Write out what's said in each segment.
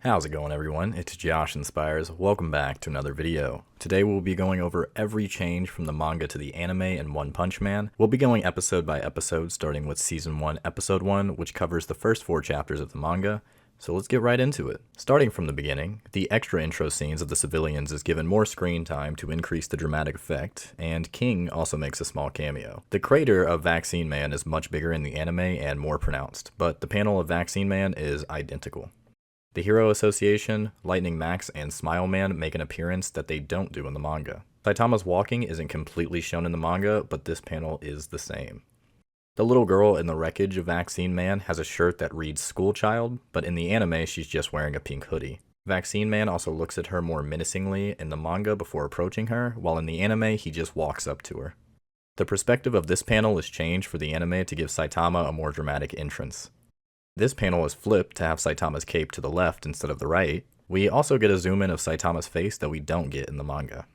How's it going, everyone? It's Josh Inspires. Welcome back to another video. Today we'll be going over every change from the manga to the anime in One Punch Man. We'll be going episode by episode, starting with Season 1, Episode 1, which covers the first 4 chapters of the manga. So let's get right into it. Starting from the beginning, the extra intro scenes of the civilians is given more screen time to increase the dramatic effect, and King also makes a small cameo. The crater of Vaccine Man is much bigger in the anime and more pronounced, but the panel of Vaccine Man is identical. The Hero Association, Lightning Max, and Smile Man make an appearance that they don't do in the manga. Saitama's walking isn't completely shown in the manga, but this panel is the same. The little girl in the wreckage of Vaccine Man has a shirt that reads School Child, but in the anime she's just wearing a pink hoodie. Vaccine Man also looks at her more menacingly in the manga before approaching her, while in the anime he just walks up to her. The perspective of this panel is changed for the anime to give Saitama a more dramatic entrance. This panel is flipped to have Saitama's cape to the left instead of the right. We also get a zoom in of Saitama's face that we don't get in the manga.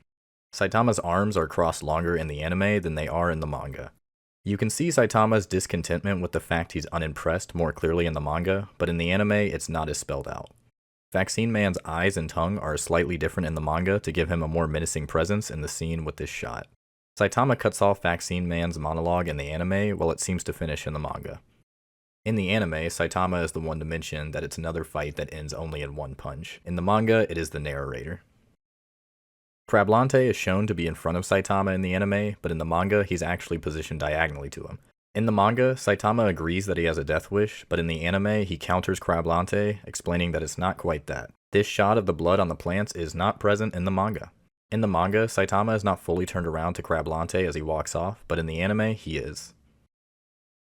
Saitama's arms are crossed longer in the anime than they are in the manga. You can see Saitama's discontentment with the fact he's unimpressed more clearly in the manga, but in the anime it's not as spelled out. Vaccine Man's eyes and tongue are slightly different in the manga to give him a more menacing presence in the scene with this shot. Saitama cuts off Vaccine Man's monologue in the anime while it seems to finish in the manga. In the anime, Saitama is the one to mention that it's another fight that ends only in one punch. In the manga, it is the narrator. Crablante is shown to be in front of Saitama in the anime, but in the manga, he's actually positioned diagonally to him. In the manga, Saitama agrees that he has a death wish, but in the anime, he counters Crablante, explaining that it's not quite that. This shot of the blood on the plants is not present in the manga. In the manga, Saitama is not fully turned around to Crablante as he walks off, but in the anime, he is.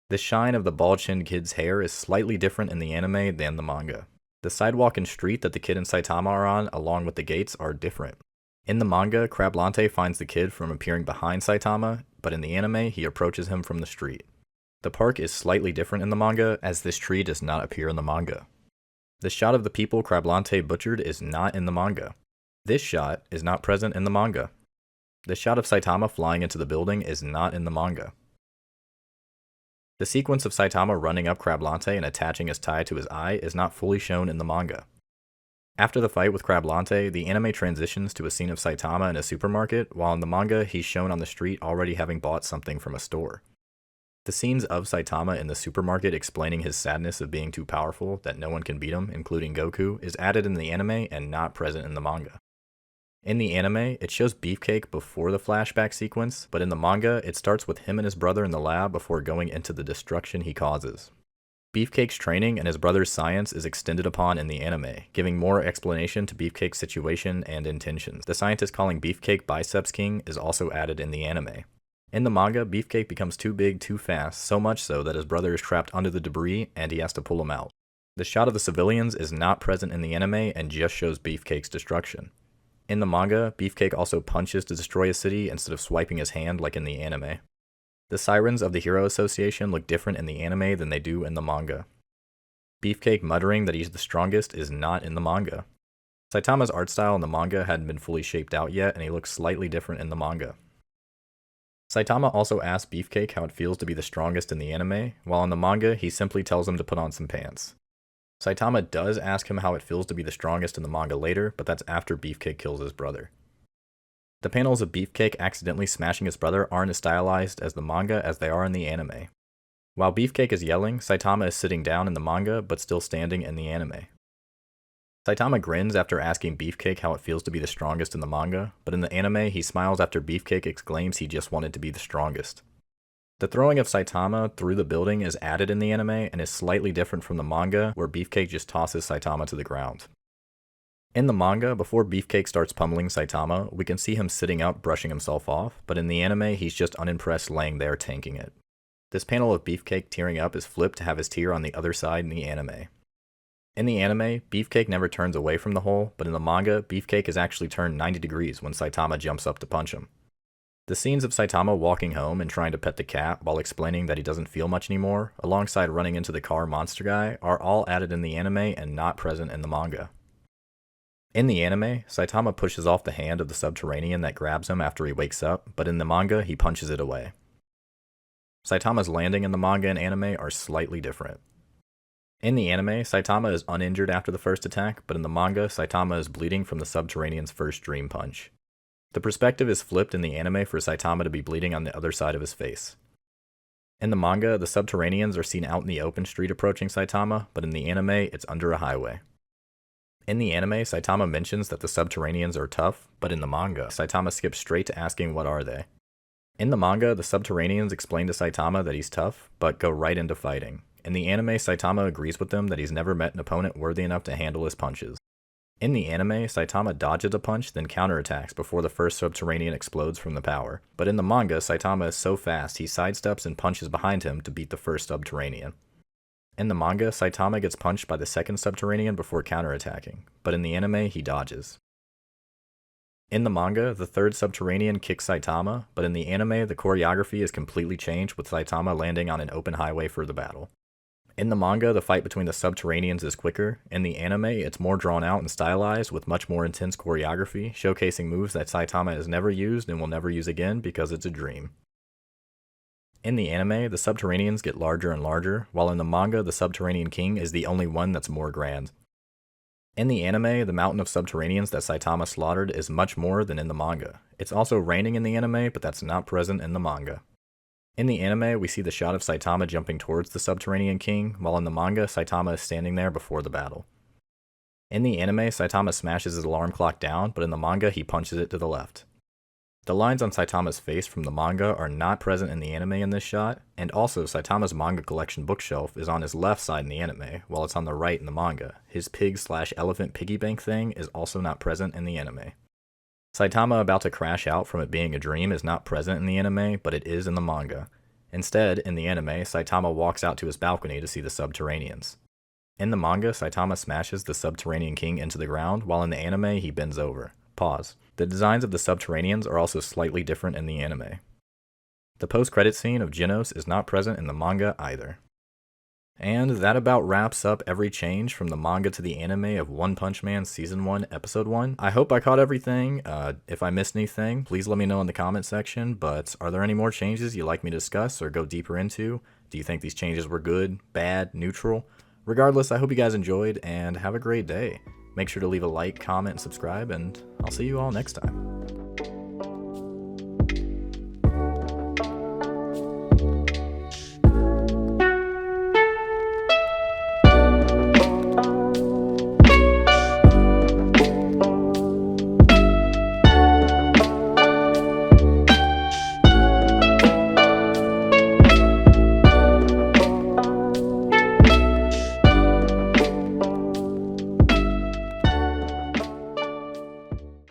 The shine of the bald-chinned kid's hair is slightly different in the anime than the manga. The sidewalk and street that the kid and Saitama are on, along with the gates, are different. In the manga, Crablante finds the kid from appearing behind Saitama, but in the anime, he approaches him from the street. The park is slightly different in the manga, as this tree does not appear in the manga. The shot of the people Crablante butchered is not in the manga. This shot is not present in the manga. The shot of Saitama flying into the building is not in the manga. The sequence of Saitama running up Crablante and attaching his tie to his eye is not fully shown in the manga. After the fight with Crablante, the anime transitions to a scene of Saitama in a supermarket, while in the manga he's shown on the street already having bought something from a store. The scenes of Saitama in the supermarket explaining his sadness of being too powerful, that no one can beat him, including Goku, is added in the anime and not present in the manga. In the anime, it shows Beefcake before the flashback sequence, but in the manga, it starts with him and his brother in the lab before going into the destruction he causes. Beefcake's training and his brother's science is extended upon in the anime, giving more explanation to Beefcake's situation and intentions. The scientist calling Beefcake Biceps King is also added in the anime. In the manga, Beefcake becomes too big too fast, so much so that his brother is trapped under the debris and he has to pull him out. The shot of the civilians is not present in the anime and just shows Beefcake's destruction. In the manga, Beefcake also punches to destroy a city instead of swiping his hand like in the anime. The sirens of the Hero Association look different in the anime than they do in the manga. Beefcake muttering that he's the strongest is not in the manga. Saitama's art style in the manga hadn't been fully shaped out yet, and he looks slightly different in the manga. Saitama also asks Beefcake how it feels to be the strongest in the anime, while in the manga he simply tells him to put on some pants. Saitama does ask him how it feels to be the strongest in the manga later, but that's after Beefcake kills his brother. The panels of Beefcake accidentally smashing his brother aren't as stylized as the manga as they are in the anime. While Beefcake is yelling, Saitama is sitting down in the manga but still standing in the anime. Saitama grins after asking Beefcake how it feels to be the strongest in the manga, but in the anime he smiles after Beefcake exclaims he just wanted to be the strongest. The throwing of Saitama through the building is added in the anime and is slightly different from the manga, where Beefcake just tosses Saitama to the ground. In the manga, before Beefcake starts pummeling Saitama, we can see him sitting up brushing himself off, but in the anime he's just unimpressed laying there tanking it. This panel of Beefcake tearing up is flipped to have his tear on the other side in the anime. In the anime, Beefcake never turns away from the hole, but in the manga, Beefcake is actually turned 90 degrees when Saitama jumps up to punch him. The scenes of Saitama walking home and trying to pet the cat while explaining that he doesn't feel much anymore, alongside running into the car monster guy, are all added in the anime and not present in the manga. In the anime, Saitama pushes off the hand of the subterranean that grabs him after he wakes up, but in the manga, he punches it away. Saitama's landing in the manga and anime are slightly different. In the anime, Saitama is uninjured after the first attack, but in the manga, Saitama is bleeding from the Subterranean's first Dream Punch. The perspective is flipped in the anime for Saitama to be bleeding on the other side of his face. In the manga, the Subterraneans are seen out in the open street approaching Saitama, but in the anime, it's under a highway. In the anime, Saitama mentions that the Subterraneans are tough, but in the manga, Saitama skips straight to asking what are they. In the manga, the Subterraneans explain to Saitama that he's tough, but go right into fighting. In the anime, Saitama agrees with them that he's never met an opponent worthy enough to handle his punches. In the anime, Saitama dodges a punch, then counterattacks before the first Subterranean explodes from the power. But in the manga, Saitama is so fast he sidesteps and punches behind him to beat the first Subterranean. In the manga, Saitama gets punched by the second Subterranean before counterattacking, but in the anime, he dodges. In the manga, the third Subterranean kicks Saitama, but in the anime, the choreography is completely changed with Saitama landing on an open highway for the battle. In the manga, the fight between the Subterraneans is quicker. In the anime, it's more drawn out and stylized with much more intense choreography, showcasing moves that Saitama has never used and will never use again because it's a dream. In the anime, the Subterraneans get larger and larger, while in the manga, the Subterranean King is the only one that's more grand. In the anime, the mountain of Subterraneans that Saitama slaughtered is much more than in the manga. It's also raining in the anime, but that's not present in the manga. In the anime, we see the shot of Saitama jumping towards the Subterranean King, while in the manga, Saitama is standing there before the battle. In the anime, Saitama smashes his alarm clock down, but in the manga, he punches it to the left. The lines on Saitama's face from the manga are not present in the anime in this shot, and also Saitama's manga collection bookshelf is on his left side in the anime, while it's on the right in the manga. His pig/elephant piggy bank thing is also not present in the anime. Saitama about to crash out from it being a dream is not present in the anime, but it is in the manga. Instead, in the anime, Saitama walks out to his balcony to see the Subterraneans. In the manga, Saitama smashes the Subterranean King into the ground, while in the anime, he bends over. Pause. The designs of the Subterraneans are also slightly different in the anime. The post-credit scene of Genos is not present in the manga either. And that about wraps up every change from the manga to the anime of One Punch Man Season 1, Episode 1. I hope I caught everything. If I missed anything, please let me know in the comment section, but are there any more changes you'd like me to discuss or go deeper into? Do you think these changes were good, bad, neutral? Regardless, I hope you guys enjoyed, and have a great day. Make sure to leave a like, comment, and subscribe, and I'll see you all next time.